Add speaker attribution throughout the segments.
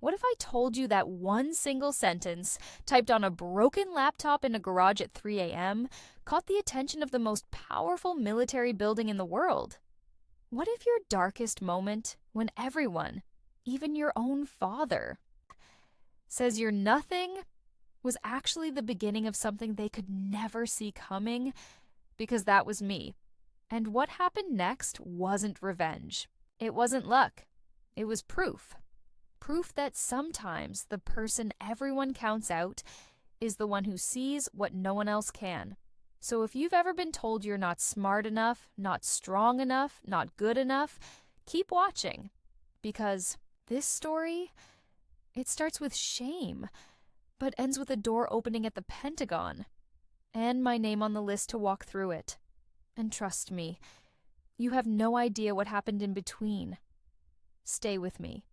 Speaker 1: What if I told you that one single sentence, typed on a broken laptop in a garage at 3 a.m., caught the attention of the most powerful military building in the world? What if your darkest moment, when everyone, even your own father, says you're nothing, was actually the beginning of something they could never see coming? Because that was me. And what happened next wasn't revenge. It wasn't luck. It was proof. Proof that sometimes the person everyone counts out is the one who sees what no one else can. So if you've ever been told you're not smart enough, not strong enough, not good enough, keep watching. Because this story, it starts with shame, but ends with a door opening at the Pentagon, and my name on the list to walk through it. And trust me, you have no idea what happened in between. Stay with me.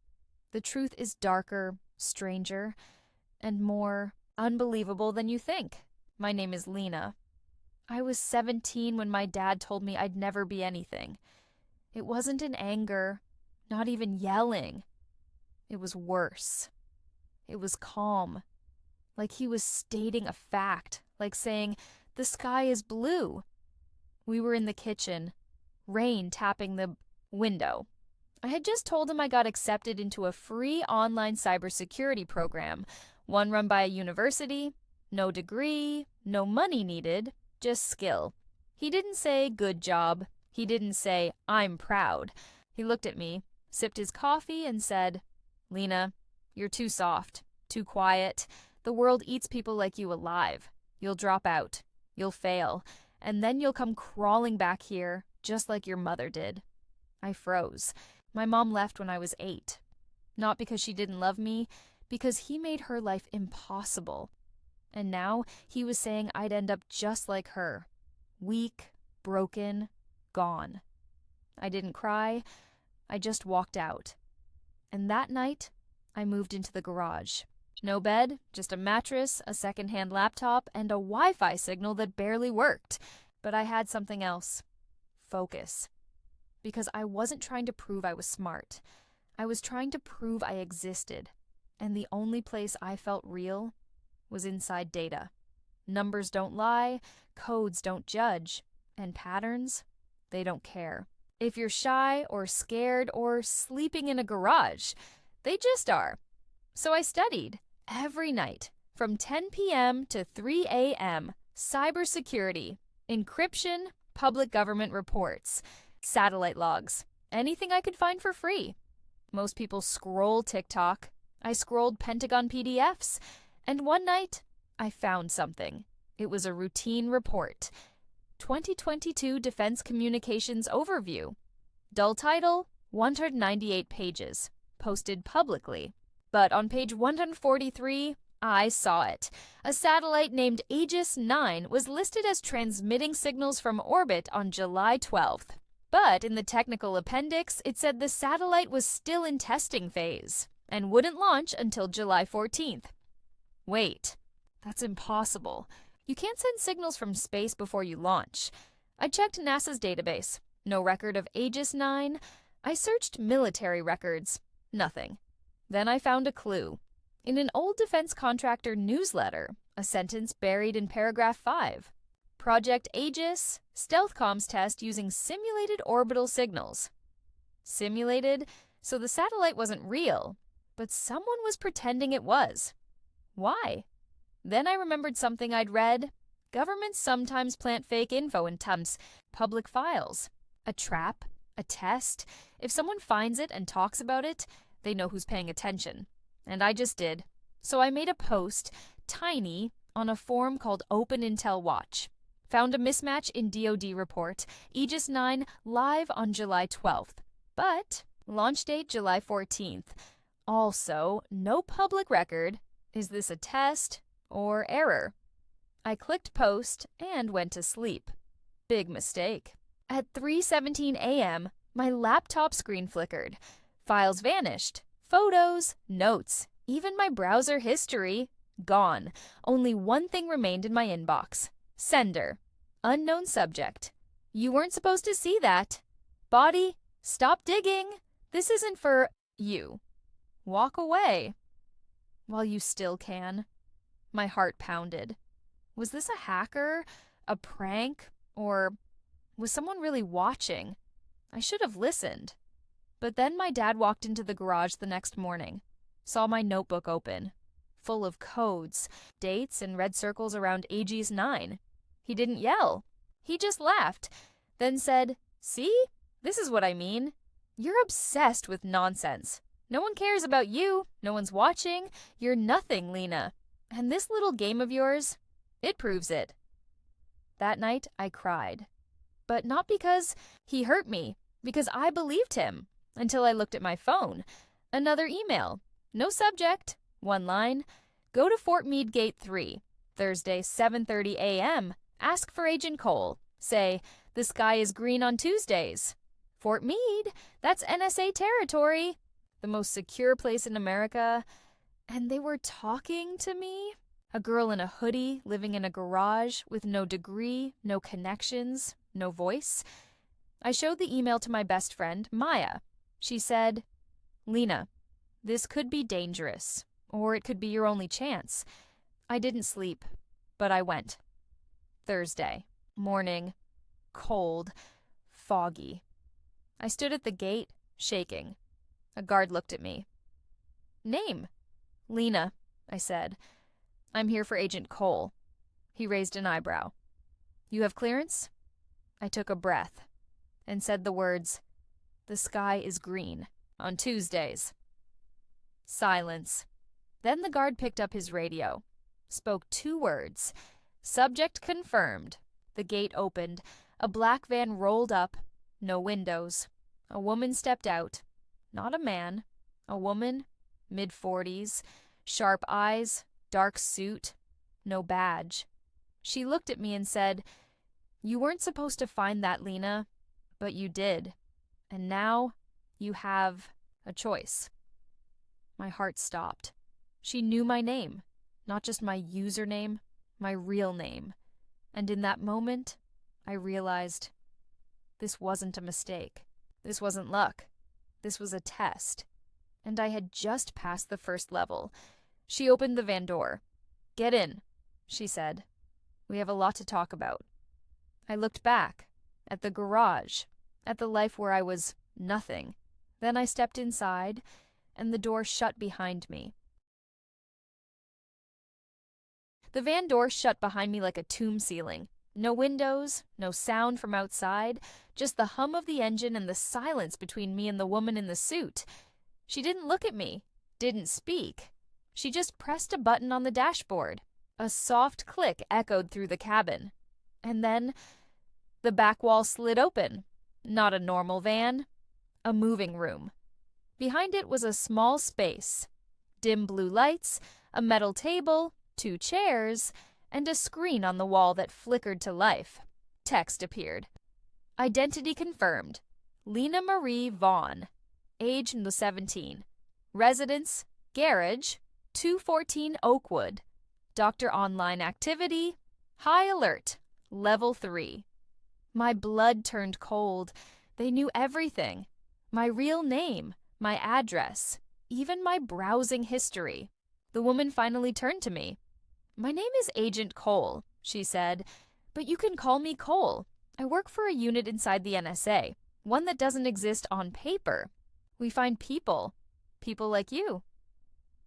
Speaker 1: The truth is darker, stranger, and more unbelievable than you think. My name is Lena. I was 17 when my dad told me I'd never be anything. It wasn't in anger, not even yelling. It was worse. It was calm. Like he was stating a fact, like saying, "The sky is blue." We were in the kitchen, rain tapping the window. I had just told him I got accepted into a free online cybersecurity program, one run by a university, no degree, no money needed, just skill. He didn't say, "Good job." He didn't say, "I'm proud." He looked at me, sipped his coffee, and said, "Lena, you're too soft, too quiet. The world eats people like you alive. You'll drop out. You'll fail. And then you'll come crawling back here, just like your mother did." I froze. My mom left when I was 8. Not because she didn't love me, because he made her life impossible. And now he was saying I'd end up just like her. Weak, broken, gone. I didn't cry. I just walked out. And that night, I moved into the garage. No bed, just a mattress, a secondhand laptop, and a Wi-Fi signal that barely worked. But I had something else. Focus. Because I wasn't trying to prove I was smart. I was trying to prove I existed. And the only place I felt real was inside data. Numbers don't lie, codes don't judge, and patterns, they don't care. If you're shy or scared or sleeping in a garage, they just are. So I studied every night from 10 p.m. to 3 a.m. Cybersecurity, encryption, public government reports, satellite logs, anything I could find for free. Most people scroll TikTok. I scrolled Pentagon PDFs. And one night, I found something. It was a routine report. 2022 Defense Communications Overview. Dull title, 198 pages. Posted publicly. But on page 143, I saw it. A satellite named Aegis 9 was listed as transmitting signals from orbit on July 12th. But in the technical appendix, it said the satellite was still in testing phase and wouldn't launch until July 14th. Wait, that's impossible. You can't send signals from space before you launch. I checked NASA's database. No record of Aegis 9. I searched military records. Nothing. Then I found a clue. In an old defense contractor newsletter, a sentence buried in paragraph 5. Project Aegis, stealth comms test using simulated orbital signals. Simulated, so the satellite wasn't real, but someone was pretending it was. Why? Then I remembered something I'd read. Governments sometimes plant fake info in public files. A trap, a test. If someone finds it and talks about it, they know who's paying attention. And I just did. So I made a post, tiny, on a forum called Open Intel Watch. Found a mismatch in DoD report, Aegis 9 live on July 12th. But launch date July 14th. Also, no public record. Is this a test or error? I clicked post and went to sleep. Big mistake. At 3:17 a.m., my laptop screen flickered. Files vanished. Photos, notes, even my browser history, gone. Only one thing remained in my inbox. Sender. Unknown subject. You weren't supposed to see that. Body, stop digging. This isn't for you. Walk away. While you still can. My heart pounded. Was this a hacker? A prank? Or was someone really watching? I should have listened. But then my dad walked into the garage the next morning, saw my notebook open, full of codes, dates, and red circles around ages 9. He didn't yell. He just laughed, then said, "See? This is what I mean. You're obsessed with nonsense. No one cares about you. No one's watching. You're nothing, Lena. And this little game of yours, it proves it." That night, I cried. But not because he hurt me, because I believed him, until I looked at my phone. Another email. No subject. One line. Go to Fort Meade Gate 3, Thursday, 7:30 a.m. Ask for Agent Cole. Say, the sky is green on Tuesdays. Fort Meade? That's NSA territory. The most secure place in America. And they were talking to me? A girl in a hoodie, living in a garage, with no degree, no connections, no voice. I showed the email to my best friend, Maya. She said, "Lena, this could be dangerous, or it could be your only chance." I didn't sleep, but I went. Thursday, morning, cold, foggy. I stood at the gate, shaking. A guard looked at me. "Name?" "Lena," I said. "I'm here for Agent Cole." He raised an eyebrow. "You have clearance?" I took a breath and said the words, "The sky is green on Tuesdays." Silence. Then the guard picked up his radio, spoke 2 words. Subject confirmed. The gate opened. A black van rolled up. No windows. A woman stepped out. Not a man. A woman, mid-40s, sharp eyes, dark suit, no badge. She looked at me and said, "You weren't supposed to find that, Lena, but you did. And now you have a choice." My heart stopped. She knew my name, not just my username, my real name. And in that moment, I realized this wasn't a mistake. This wasn't luck. This was a test. And I had just passed the first level. She opened the van door. "Get in," she said. "We have a lot to talk about." I looked back, at the garage, at the life where I was nothing. Then I stepped inside, and the door shut behind me. The van door shut behind me like a tomb ceiling. No windows, no sound from outside, just the hum of the engine and the silence between me and the woman in the suit. She didn't look at me, didn't speak. She just pressed a button on the dashboard. A soft click echoed through the cabin. And then the back wall slid open. Not a normal van, a moving room. Behind it was a small space. Dim blue lights, a metal table, 2 chairs, and a screen on the wall that flickered to life. Text appeared. Identity confirmed. Lena Marie Vaughn. Age 17. Residence, garage, 214 Oakwood. Doctor online activity, high alert, level 3. My blood turned cold. They knew everything. My real name, my address, even my browsing history. The woman finally turned to me. "My name is Agent Cole," she said, "but you can call me Cole. I work for a unit inside the NSA, one that doesn't exist on paper. We find people like you."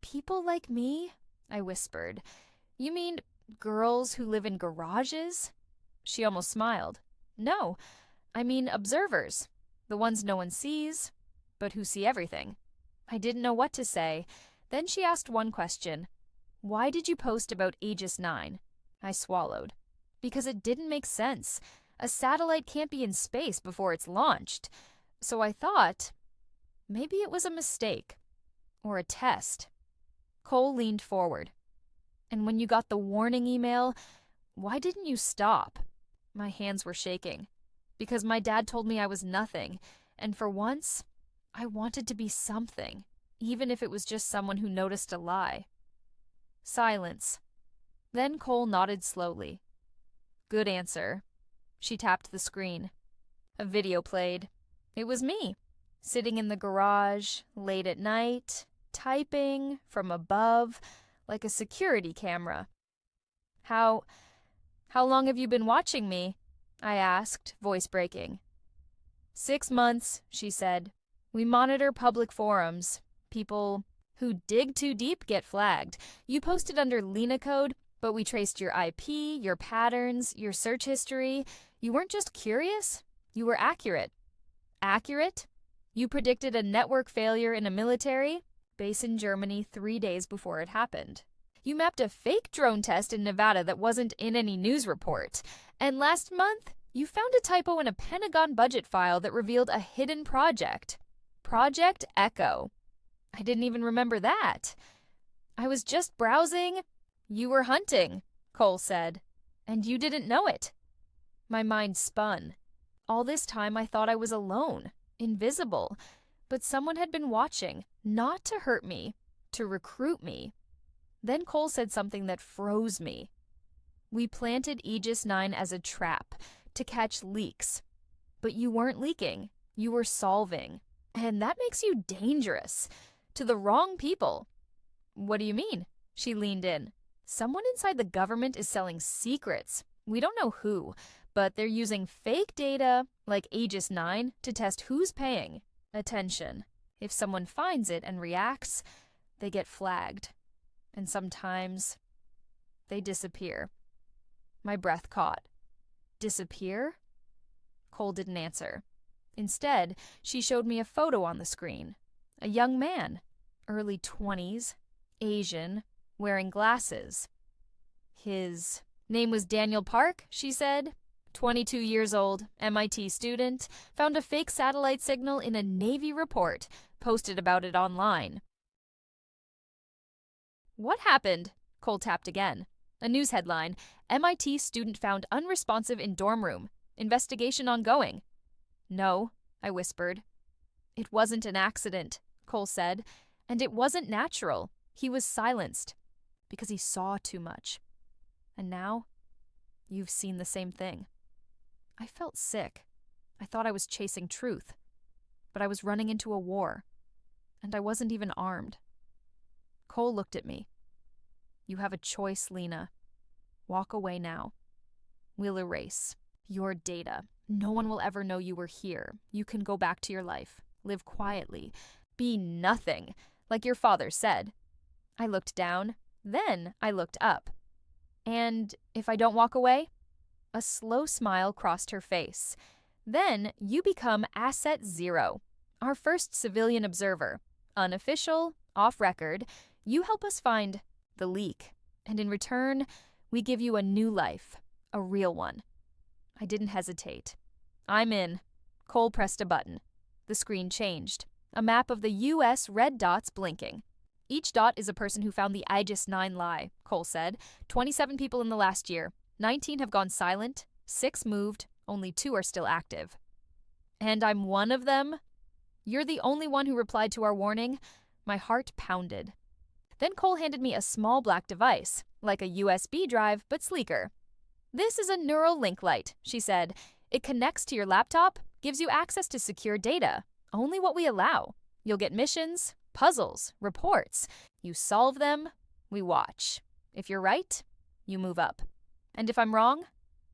Speaker 1: "People like me?" I whispered. "You mean girls who live in garages?" She almost smiled. "No, I mean observers, the ones no one sees, but who see everything." I didn't know what to say. Then she asked one question. "Why did you post about Aegis 9? I swallowed. "Because it didn't make sense. A satellite can't be in space before it's launched. So I thought, maybe it was a mistake. Or a test." Cole leaned forward. "And when you got the warning email, why didn't you stop?" My hands were shaking. "Because my dad told me I was nothing, and for once, I wanted to be something, even if it was just someone who noticed a lie." Silence. Then Cole nodded slowly. "Good answer." She tapped the screen. A video played. It was me, sitting in the garage, late at night, typing from above, like a security camera. How long have you been watching me? I asked, voice breaking. 6 months, she said. We monitor public forums. People who dig too deep get flagged. You posted under Lena code, but we traced your IP, your patterns, your search history. You weren't just curious, you were accurate. Accurate? You predicted a network failure in a military base in Germany 3 days before it happened. You mapped a fake drone test in Nevada that wasn't in any news report. And last month, you found a typo in a Pentagon budget file that revealed a hidden project. Project Echo. I didn't even remember that. I was just browsing. You were hunting, Cole said. And you didn't know it. My mind spun. All this time I thought I was alone, invisible. But someone had been watching, not to hurt me, to recruit me. Then Cole said something that froze me. We planted Aegis 9 as a trap, to catch leaks. But you weren't leaking, you were solving. And that makes you dangerous. To the wrong people. What do you mean? She leaned in. Someone inside the government is selling secrets. We don't know who, but they're using fake data, like Aegis 9, to test who's paying attention. If someone finds it and reacts, they get flagged. And sometimes they disappear. My breath caught. Disappear? Cole didn't answer. Instead, she showed me a photo on the screen. A young man, early 20s, Asian, wearing glasses. His name was Daniel Park, she said. 22 years old, MIT student, found a fake satellite signal in a Navy report, posted about it online. What happened? Cole tapped again. A news headline, MIT student found unresponsive in dorm room. Investigation ongoing. No, I whispered. It wasn't an accident, Cole said, and it wasn't natural. He was silenced because he saw too much. And now, you've seen the same thing. I felt sick. I thought I was chasing truth, but I was running into a war, and I wasn't even armed. Cole looked at me. You have a choice, Lena. Walk away now. We'll erase your data. No one will ever know you were here. You can go back to your life. Live quietly. Be nothing, like your father said. I looked down. Then I looked up. And if I don't walk away? A slow smile crossed her face. Then you become Asset 0, our first civilian observer. Unofficial, off record. You help us find the leak. And in return, we give you a new life. A real one. I didn't hesitate. I'm in. Cole pressed a button. The screen changed. A map of the U.S. red dots blinking. Each dot is a person who found the Aegis 9 lie, Cole said. 27 people in the last year. 19 have gone silent. 6 moved. Only 2 are still active. And I'm one of them? You're the only one who replied to our warning? My heart pounded. Then Cole handed me a small black device, like a USB drive, but sleeker. This is a neural link light, she said. It connects to your laptop, gives you access to secure data. Only what we allow. You'll get missions, puzzles, reports. You solve them, we watch. If you're right, you move up. And if I'm wrong,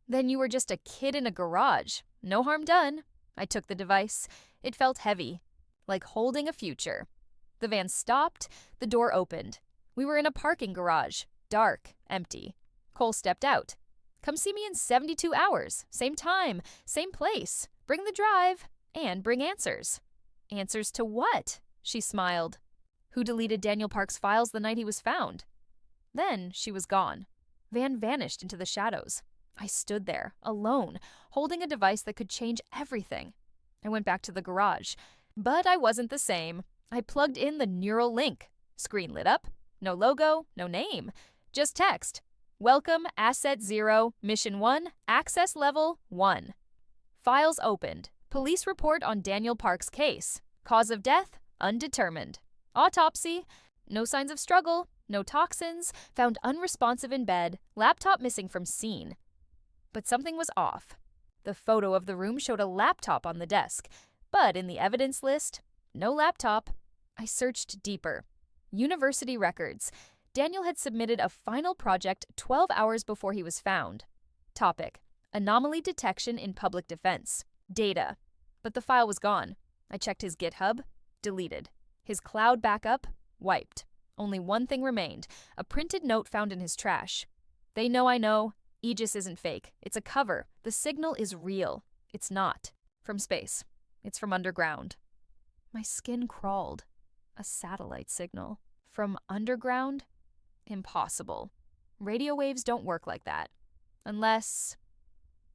Speaker 1: then you were just a kid in a garage. No harm done. I took the device. It felt heavy, like holding a future. The van stopped, the door opened. We were in a parking garage, dark, empty. Cole stepped out. Come see me in 72 hours. Same time, same place. Bring the drive, and bring answers. Answers to what? She smiled. Who deleted Daniel Park's files the night he was found? Then she was gone. Van vanished into the shadows. I stood there, alone, holding a device that could change everything. I went back to the garage. But I wasn't the same. I plugged in the neural link. Screen lit up. No logo, no name. Just text. Welcome, Asset 0, Mission 1, Access Level 1. Files opened. Police report on Daniel Park's case. Cause of death, undetermined. Autopsy, no signs of struggle, no toxins, found unresponsive in bed, laptop missing from scene. But something was off. The photo of the room showed a laptop on the desk, but in the evidence list, no laptop. I searched deeper. University records. Daniel had submitted a final project 12 hours before he was found. Topic: anomaly detection in public defense. Data. But the file was gone. I checked his GitHub. Deleted. His cloud backup. Wiped. Only one thing remained, a printed note found in his trash. They know I know. Aegis isn't fake. It's a cover. The signal is real. It's not. From space. It's from underground. My skin crawled. A satellite signal. From underground? Impossible. Radio waves don't work like that. Unless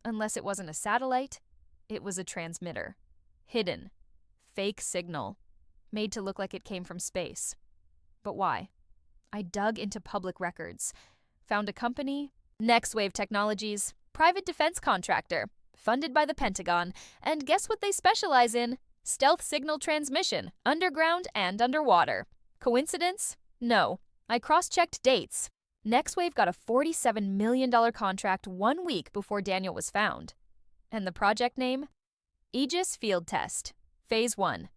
Speaker 1: it wasn't a satellite, it was a transmitter. Hidden. Fake signal. Made to look like it came from space. But why? I dug into public records. Found a company, Nextwave Technologies, private defense contractor, funded by the Pentagon, and guess what they specialize in? Stealth signal transmission, underground and underwater. Coincidence? No. I cross-checked dates. Nextwave got a $47 million contract 1 week before Daniel was found. And the project name? Aegis Field Test. Phase 1.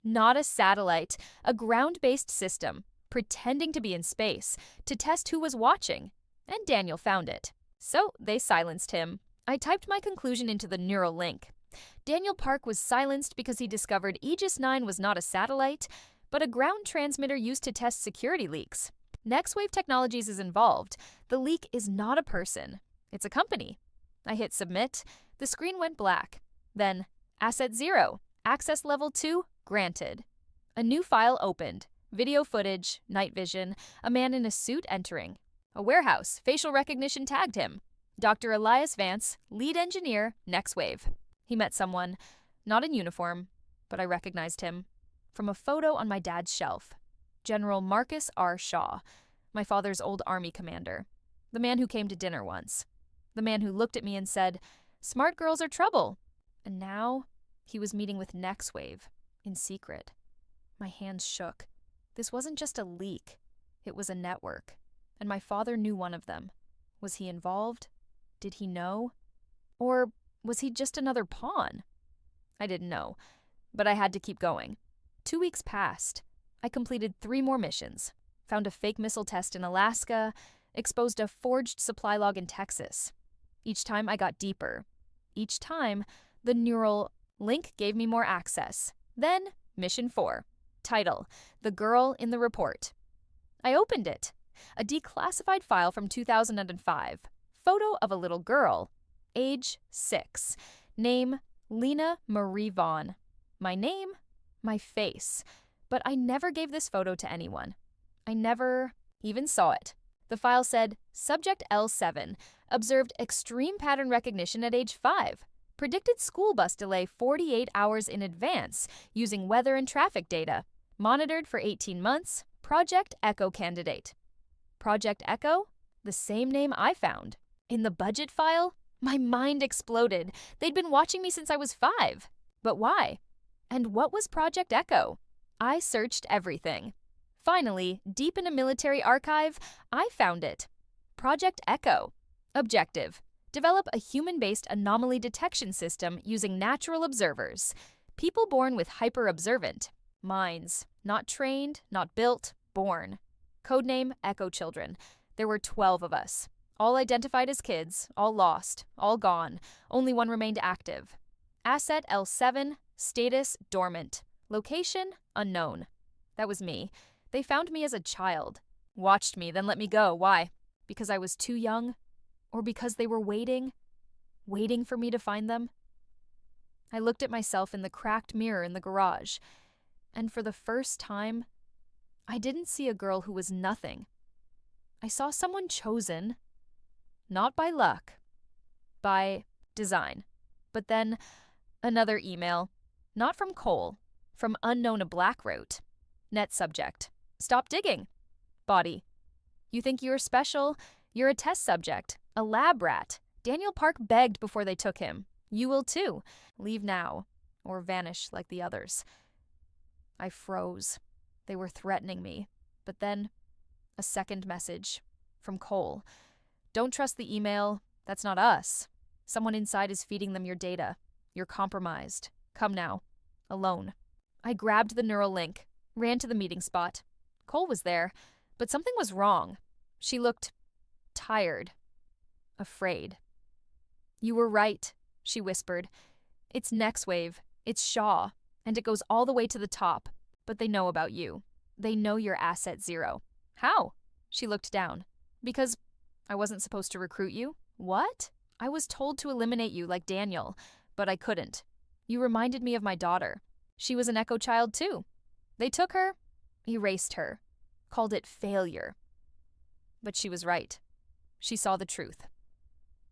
Speaker 1: Not a satellite, a ground-based system, pretending to be in space, to test who was watching. And Daniel found it. So they silenced him. I typed my conclusion into the neural link. Daniel Park was silenced because he discovered Aegis 9 was not a satellite, but a ground transmitter used to test security leaks. Nextwave Technologies is involved. The leak is not a person. It's a company. I hit submit. The screen went black. Then, Asset 0, Access Level 2, granted. A new file opened. Video footage, night vision, a man in a suit entering. A warehouse, facial recognition tagged him. Dr. Elias Vance, lead engineer, Nextwave. He met someone, not in uniform, but I recognized him. From a photo on my dad's shelf. General Marcus R. Shaw, my father's old army commander. The man who came to dinner once. The man who looked at me and said, "Smart girls are trouble." And now, he was meeting with Nextwave, in secret. My hands shook. This wasn't just a leak. It was a network. And my father knew one of them. Was he involved? Did he know? Or was he just another pawn? I didn't know, but I had to keep going. 2 weeks passed. I completed 3 more missions. Found a fake missile test in Alaska, exposed a forged supply log in Texas. Each time I got deeper. Each time, the neural link gave me more access. Then, Mission 4. Title: The Girl in the Report. I opened it. A declassified file from 2005. Photo of a little girl. Age 6. Name: Lena Marie Vaughn. My name? My face. But I never gave this photo to anyone. I never even saw it. The file said, Subject L7, observed extreme pattern recognition at age 5. Predicted school bus delay 48 hours in advance using weather and traffic data. Monitored for 18 months. Project Echo candidate. Project Echo? The same name I found. In the budget file? My mind exploded. They'd been watching me since I was 5. But why? And what was Project Echo? I searched everything. Finally, deep in a military archive, I found it. Project Echo. Objective: develop a human-based anomaly detection system using natural observers. People born with hyper-observant minds. Not trained, not built, born. Codename Echo Children. There were 12 of us. All identified as kids, all lost, all gone. Only one remained active. Asset L7, status dormant. Location unknown. That was me. They found me as a child. Watched me, then let me go. Why? Because I was too young? Or because they were waiting for me to find them? I looked at myself in the cracked mirror in the garage, and for the first time, I didn't see a girl who was nothing. I saw someone chosen, not by luck, by design. But then, another email, not from Cole, from unknown a black route. Net subject: stop digging. Body: you think you're special? You're a test subject, a lab rat. Daniel Park begged before they took him. You will too. Leave now, or vanish like the others. I froze. They were threatening me. But then, a second message, from Cole. Don't trust the email. That's not us. Someone inside is feeding them your data. You're compromised. Come now. Alone. I grabbed the neural link, ran to the meeting spot. Cole was there, but something was wrong. She looked tired, afraid. "You were right," she whispered. "It's next wave, it's Shaw, and it goes all the way to the top. But they know about you. They know you're asset zero." "How?" She looked down. "Because I wasn't supposed to recruit you." "What?" "I was told to eliminate you like Daniel, but I couldn't. You reminded me of my daughter. She was an Echo child too. They took her, erased her, called it failure." But she was right. She saw the truth.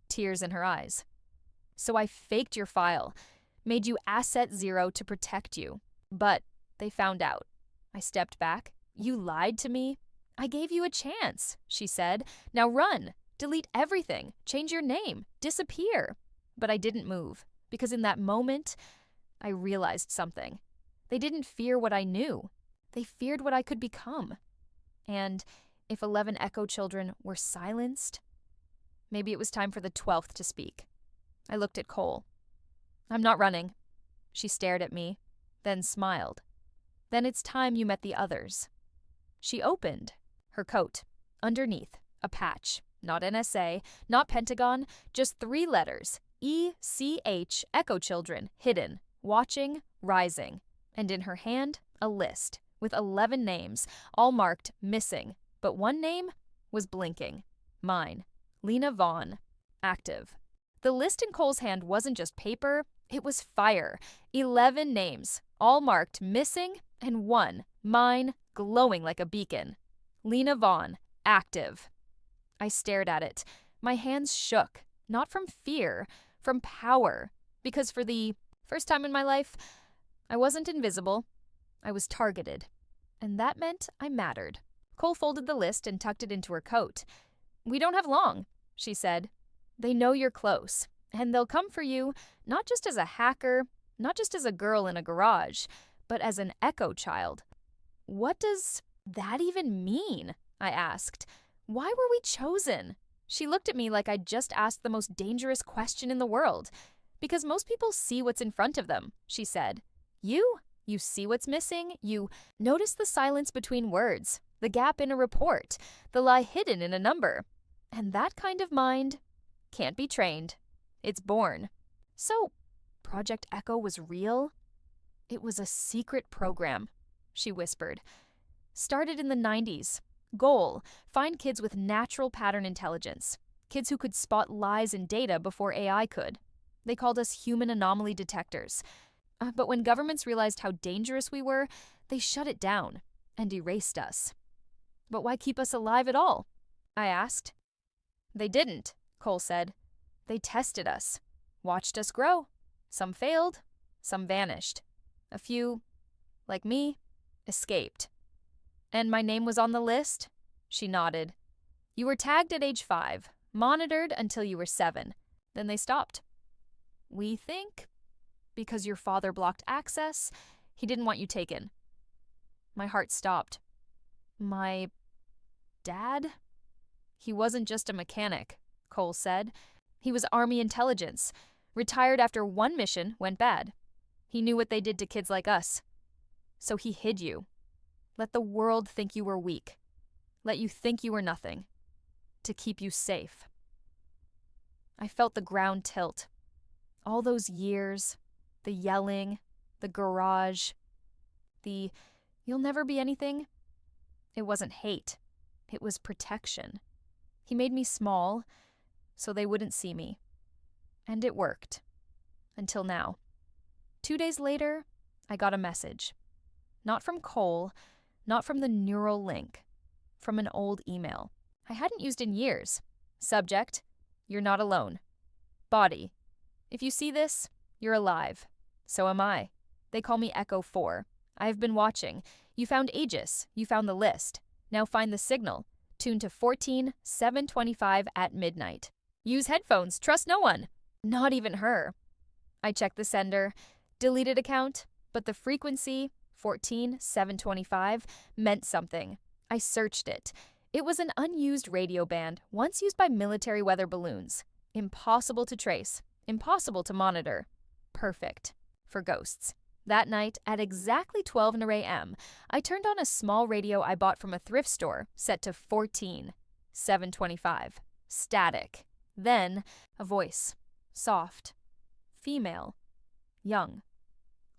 Speaker 1: Tears in her eyes. "So I faked your file, made you asset zero to protect you. But they found out." I stepped back. "You lied to me." "I gave you a chance," she said. "Now run. Delete everything. Change your name. Disappear." But I didn't move, because in that moment, I realized something. They didn't fear what I knew. They feared what I could become. And if 11 Echo children were silenced, maybe it was time for the 12th to speak. I looked at Cole. "I'm not running." She stared at me, then smiled. "Then it's time you met the others." She opened her coat. Underneath, a patch. Not NSA, not Pentagon, just 3 letters. ECH, Echo Children, hidden, watching, rising. And in her hand, a list with 11 names, all marked missing, but one name was blinking. Mine, Lena Vaughn, active. The list in Cole's hand wasn't just paper, it was fire. 11 names, all marked missing, and one, mine, glowing like a beacon. Lena Vaughn, active. I stared at it. My hands shook, not from fear, from power, because for the first time in my life, I wasn't invisible. I was targeted. And that meant I mattered. Cole folded the list and tucked it into her coat. "We don't have long," she said. "They know you're close, and they'll come for you, not just as a hacker, not just as a girl in a garage, but as an Echo child." "What does that even mean?" I asked. "Why were we chosen?" She looked at me like I'd just asked the most dangerous question in the world. "Because most people see what's in front of them," she said. You see what's missing. You notice the silence between words, the gap in a report, the lie hidden in a number. And that kind of mind can't be trained. It's born." "So, Project Echo was real?" "It was a secret program," she whispered. "Started in the 90s. Goal, find kids with natural pattern intelligence. Kids who could spot lies in data before AI could. They called us human anomaly detectors. But when governments realized how dangerous we were, they shut it down and erased us." "But why keep us alive at all?" I asked. "They didn't," Cole said. "They tested us, watched us grow. Some failed, some vanished. A few, like me, escaped. And my name was on the list?" She nodded. "You were tagged at age 5, monitored until you were 7. Then they stopped. We think because your father blocked access, he didn't want you taken." My heart stopped. "My dad?" "He wasn't just a mechanic," Cole said. "He was Army intelligence. Retired after one mission went bad. He knew what they did to kids like us. So he hid you. Let the world think you were weak. Let you think you were nothing. To keep you safe." I felt the ground tilt. All those years, the yelling, the garage, the "you'll never be anything." It wasn't hate. It was protection. He made me small, so they wouldn't see me. And it worked. Until now. 2 days later, I got a message. Not from Cole, not from the neural link. From an old email I hadn't used in years. Subject, "You're not alone." Body, "If you see this, you're alive. So am I. They call me Echo 4. I have been watching. You found Aegis. You found the list. Now find the signal. Tune to 14-725 at midnight. Use headphones. Trust no one. Not even her." I checked the sender, deleted account, but the frequency, 14-725, meant something. I searched it. It was an unused radio band, once used by military weather balloons. Impossible to trace. Impossible to monitor. Perfect for ghosts. That night, at exactly 12 a.m., I turned on a small radio I bought from a thrift store, set to 725, static. Then, a voice, soft, female, young.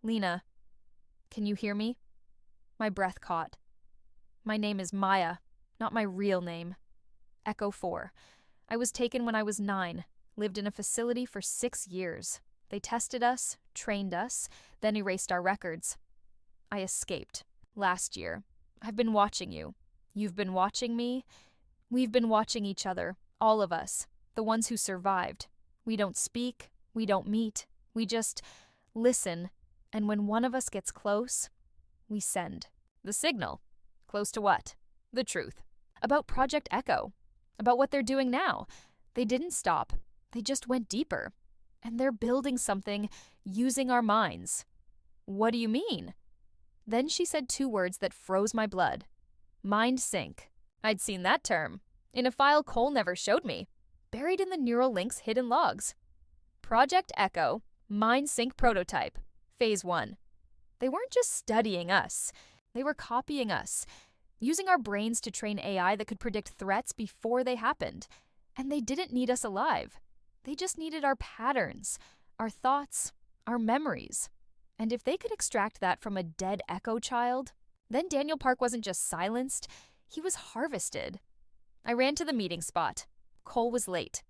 Speaker 1: Lena, can you hear me? My breath caught. My name is Maya, not my real name. Echo 4. I was taken when I was 9, lived in a facility for 6 years. They tested us, trained us, then erased our records. I escaped last year. I've been watching you. You've been watching me. We've been watching each other, all of us, the ones who survived. We don't speak, we don't meet, we just listen, and when one of us gets close, we send. The signal. Close to what? The truth. About Project Echo. About what they're doing now. They didn't stop. They just went deeper. And they're building something using our minds. What do you mean? Then she said 2 words that froze my blood. Mind sync. I'd seen that term. In a file Cole never showed me. Buried in the neural link's hidden logs. Project Echo, Mind Sync Prototype, Phase 1. They weren't just studying us. They were copying us. Using our brains to train AI that could predict threats before they happened. And they didn't need us alive. They just needed our patterns, our thoughts, our memories. And if they could extract that from a dead Echo child, then Daniel Park wasn't just silenced, he was harvested. I ran to the meeting spot. Cole was late.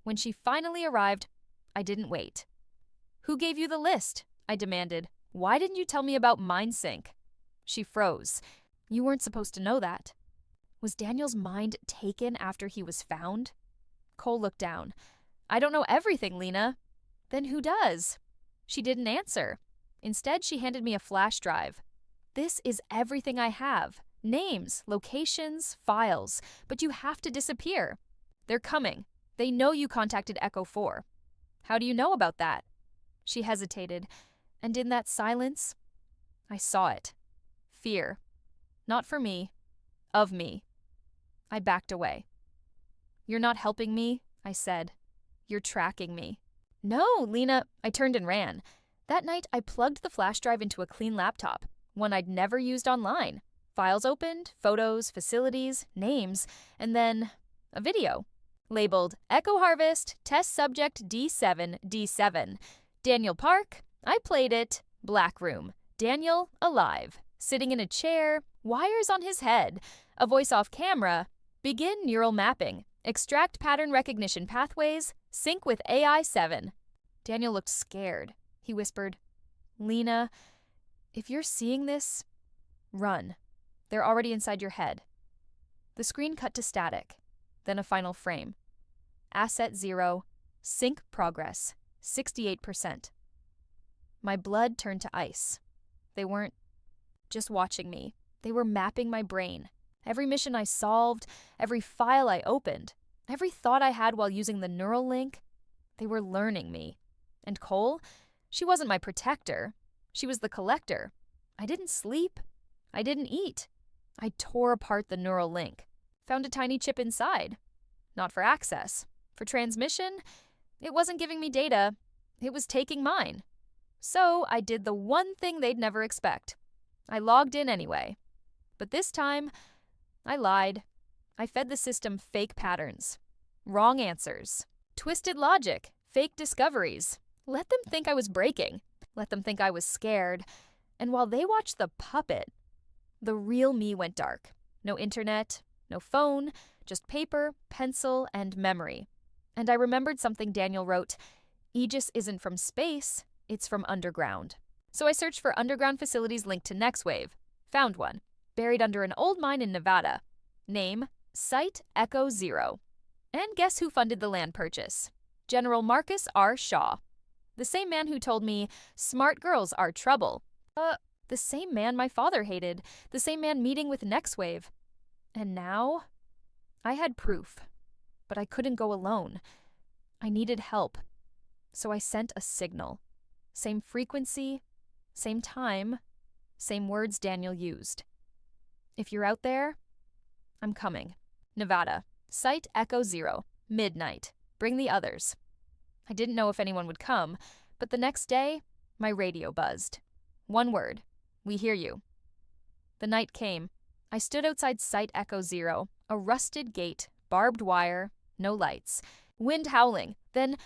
Speaker 1: When she finally arrived, I didn't wait. Who gave you the list? I demanded. Why didn't you tell me about MindSync? She froze. You weren't supposed to know that. Was Daniel's mind taken after he was found? Cole looked down. I don't know everything, Lena. Then who does? She didn't answer. Instead, she handed me a flash drive. This is everything I have. Names, locations, files. But you have to disappear. They're coming. They know you contacted Echo 4. How do you know about that? She hesitated. And in that silence, I saw it. Fear. Not for me. Of me. I backed away. You're not helping me, I said. You're tracking me. No, Lena. I turned and ran. That night, I plugged the flash drive into a clean laptop, one I'd never used online. Files opened, photos, facilities, names, and then a video. Labeled Echo Harvest, Test Subject D7, D7. Daniel Park, I played it. Black room. Daniel, alive. Sitting in a chair, wires on his head. A voice off camera. Begin neural mapping. Extract pattern recognition pathways. Sync with AI 7. Daniel looked scared. He whispered, Lena, if you're seeing this, run. They're already inside your head. The screen cut to static, then a final frame. Asset 0, sync progress, 68%. My blood turned to ice. They weren't just watching me. They were mapping my brain. Every mission I solved, every file I opened, every thought I had while using the neural link, they were learning me. And Cole? She wasn't my protector. She was the collector. I didn't sleep. I didn't eat. I tore apart the neural link. Found a tiny chip inside. Not for access. For transmission, it wasn't giving me data. It was taking mine. So I did the one thing they'd never expect. I logged in anyway. But this time, I lied. I fed the system fake patterns. Wrong answers. Twisted logic. Fake discoveries. Let them think I was breaking. Let them think I was scared. And while they watched the puppet, the real me went dark. No internet, no phone, just paper, pencil, and memory. And I remembered something Daniel wrote. Aegis isn't from space, it's from underground. So I searched for underground facilities linked to NextWave. Found one. Buried under an old mine in Nevada. Name, Site Echo 0. And guess who funded the land purchase? General Marcus R. Shaw. The same man who told me, smart girls are trouble. The same man my father hated. The same man meeting with NextWave. And now, I had proof. But I couldn't go alone. I needed help. So I sent a signal. Same frequency, same time, same words Daniel used. If you're out there, I'm coming. Nevada. Site Echo 0. Midnight. Bring the others. I didn't know if anyone would come, but the next day, my radio buzzed. One word. We hear you. The night came. I stood outside Site Echo Zero, a rusted gate, barbed wire, no lights, wind howling, then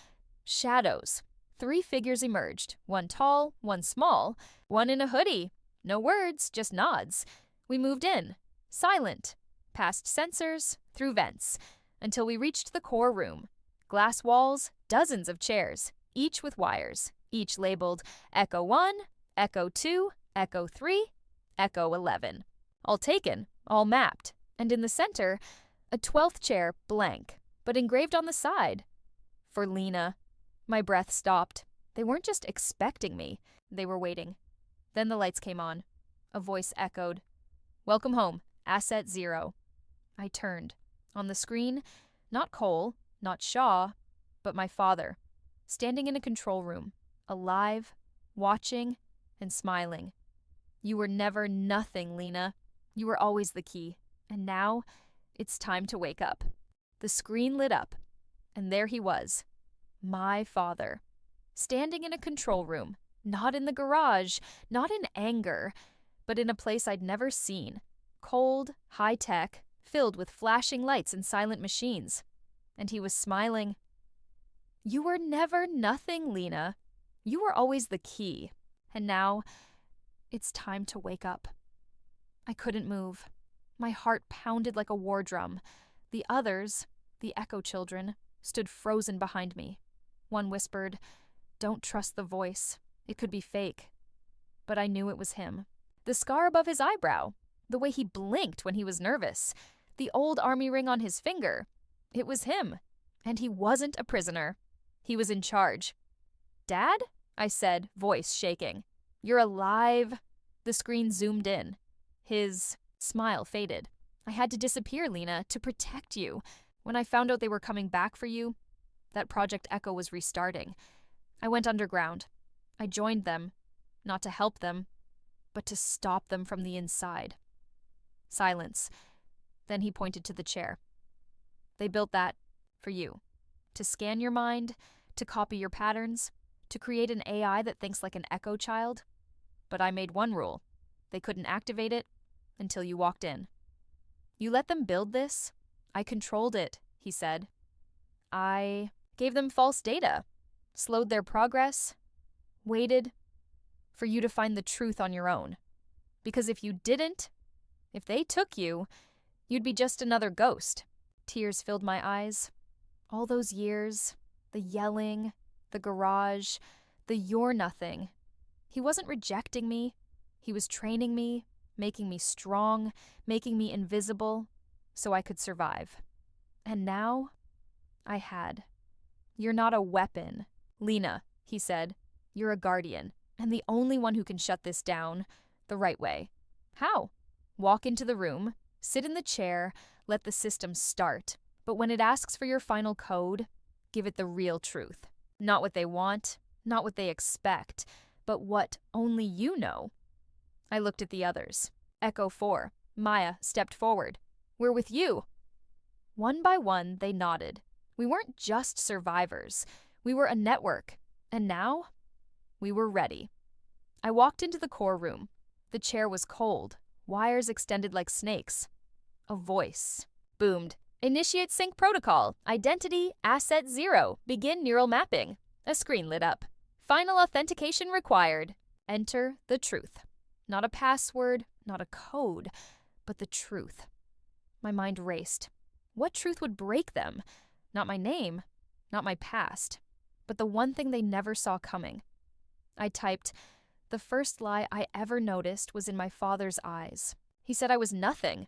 Speaker 1: shadows. 3 figures emerged, one tall, one small, one in a hoodie. No words, just nods. We moved in, silent, past sensors, through vents, until we reached the core room. Glass walls, dozens of chairs, each with wires, each labeled Echo 1, Echo 2, Echo 3, Echo 11. All taken, all mapped, and in the center, a 12th chair blank, but engraved on the side. For Lena. My breath stopped. They weren't just expecting me, they were waiting. Then the lights came on. A voice echoed, "Welcome home, Asset 0. I turned. On the screen, not Cole, not Shaw, but my father, standing in a control room, alive, watching, and smiling. You were never nothing, Lena. You were always the key. And now, it's time to wake up." The screen lit up, and there he was, my father, standing in a control room, not in the garage, not in anger, but in a place I'd never seen. Cold, high-tech, filled with flashing lights and silent machines. And he was smiling. "You were never nothing, Lena. You were always the key. And now, it's time to wake up." I couldn't move. My heart pounded like a war drum. The others, the Echo children, stood frozen behind me. One whispered, "Don't trust the voice. It could be fake." But I knew it was him. The scar above his eyebrow, the way he blinked when he was nervous, the old army ring on his finger. It was him. And he wasn't a prisoner. He was in charge. "Dad?" I said, voice shaking. "You're alive." The screen zoomed in. His smile faded. "I had to disappear, Lena, to protect you. When I found out they were coming back for you, that Project Echo was restarting. I went underground. I joined them, not to help them, but to stop them from the inside." Silence. Then he pointed to the chair. "They built that for you. To scan your mind, to copy your patterns, to create an AI that thinks like an Echo child. But I made one rule. They couldn't activate it until you walked in. You let them build this. I controlled it," he said. "I gave them false data, slowed their progress, waited for you to find the truth on your own. Because if you didn't, if they took you, you'd be just another ghost." Tears filled my eyes. All those years, the yelling, the garage, the "you're nothing." He wasn't rejecting me. He was training me, making me strong, making me invisible, so I could survive. And now, I had. "You're not a weapon, Lena," he said. "You're a guardian, and the only one who can shut this down the right way." "How?" "Walk into the room, sit in the chair, let the system start. But when it asks for your final code, give it the real truth. Not what they want, not what they expect, but what only you know." I looked at the others. Echo 4, Maya, stepped forward. "We're with you." One by one, they nodded. We weren't just survivors. We were a network. And now, we were ready. I walked into the core room. The chair was cold, wires extended like snakes. A voice boomed, "Initiate sync protocol. Identity, Asset 0. Begin neural mapping." A screen lit up. "Final authentication required. Enter the truth." Not a password, not a code, but the truth. My mind raced. What truth would break them? Not my name, not my past, but the one thing they never saw coming. I typed, "The first lie I ever noticed was in my father's eyes. He said I was nothing,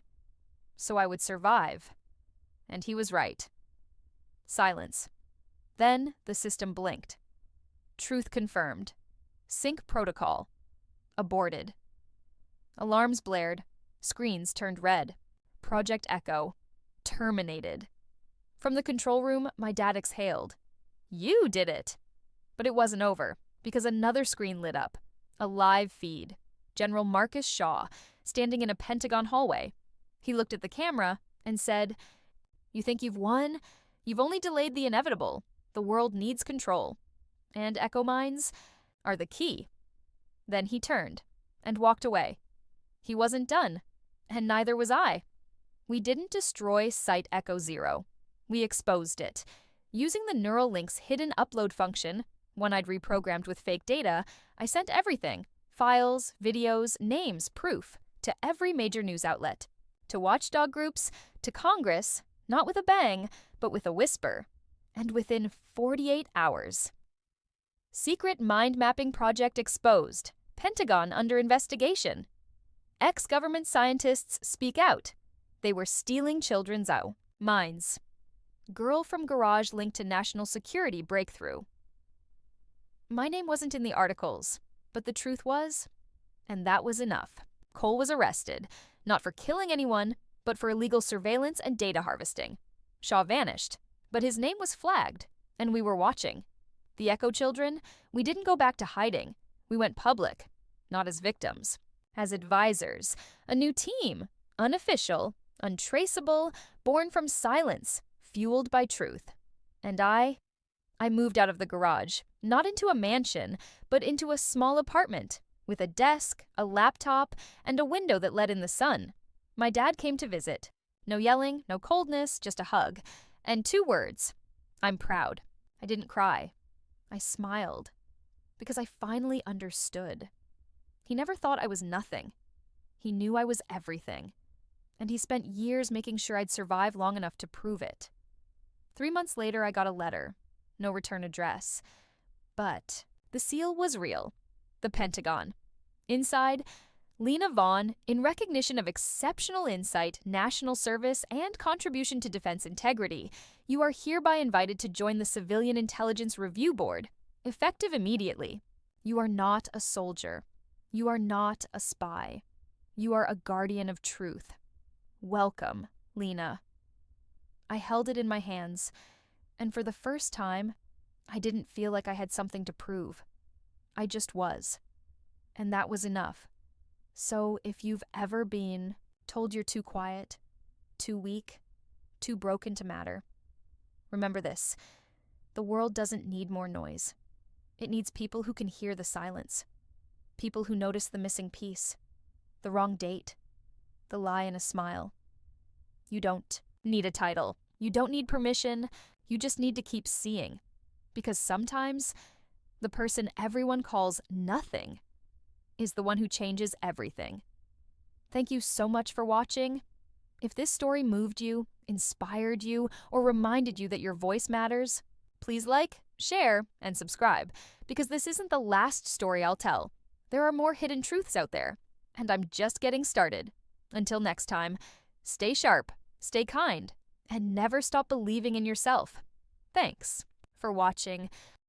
Speaker 1: so I would survive." And he was right. Silence. Then the system blinked. Truth confirmed. Sync protocol. Aborted. Alarms blared. Screens turned red. Project Echo. Terminated. From the control room, my dad exhaled. "You did it!" But it wasn't over, because another screen lit up. A live feed. General Marcus Shaw, standing in a Pentagon hallway. He looked at the camera and said, "You think you've won? You've only delayed the inevitable. The world needs control. And Echo Minds are the key." Then he turned and walked away. He wasn't done, and neither was I. We didn't destroy Site Echo Zero. We exposed it. Using the neural link's hidden upload function, one I'd reprogrammed with fake data, I sent everything, files, videos, names, proof, to every major news outlet, to watchdog groups, to Congress, not with a bang, but with a whisper, and within 48 hours. Secret mind mapping project exposed. Pentagon under investigation. Ex-government scientists speak out. They were stealing children's minds. Girl from garage linked to national security breakthrough. My name wasn't in the articles, but the truth was, and that was enough. Cole was arrested, not for killing anyone, but for illegal surveillance and data harvesting. Shaw vanished, but his name was flagged, and we were watching. The Echo children, we didn't go back to hiding. We went public, not as victims, as advisors, a new team, unofficial, untraceable, born from silence, fueled by truth. And I moved out of the garage, not into a mansion, but into a small apartment, with a desk, a laptop, and a window that let in the sun. My dad came to visit. No yelling, no coldness, just a hug. And 2 words. I'm proud. I didn't cry. I smiled. Because I finally understood. He never thought I was nothing. He knew I was everything. And he spent years making sure I'd survive long enough to prove it. 3 months later, I got a letter. No return address. But the seal was real. The Pentagon. Inside, Lena Vaughn, in recognition of exceptional insight, national service, and contribution to defense integrity, you are hereby invited to join the Civilian Intelligence Review Board, effective immediately. You are not a soldier. You are not a spy. You are a guardian of truth. Welcome, Lena. I held it in my hands, and for the first time, I didn't feel like I had something to prove. I just was. And that was enough. So if you've ever been told you're too quiet, too weak, too broken to matter, remember this. The world doesn't need more noise. It needs people who can hear the silence. People who notice the missing piece, the wrong date, the lie in a smile. You don't need a title. You don't need permission. You just need to keep seeing. Because sometimes the person everyone calls nothing is the one who changes everything. Thank you so much for watching. If this story moved you, inspired you, or reminded you that your voice matters, please like, share, and subscribe, because this isn't the last story I'll tell. There are more hidden truths out there, and I'm just getting started. Until next time, stay sharp, stay kind, and never stop believing in yourself. Thanks for watching.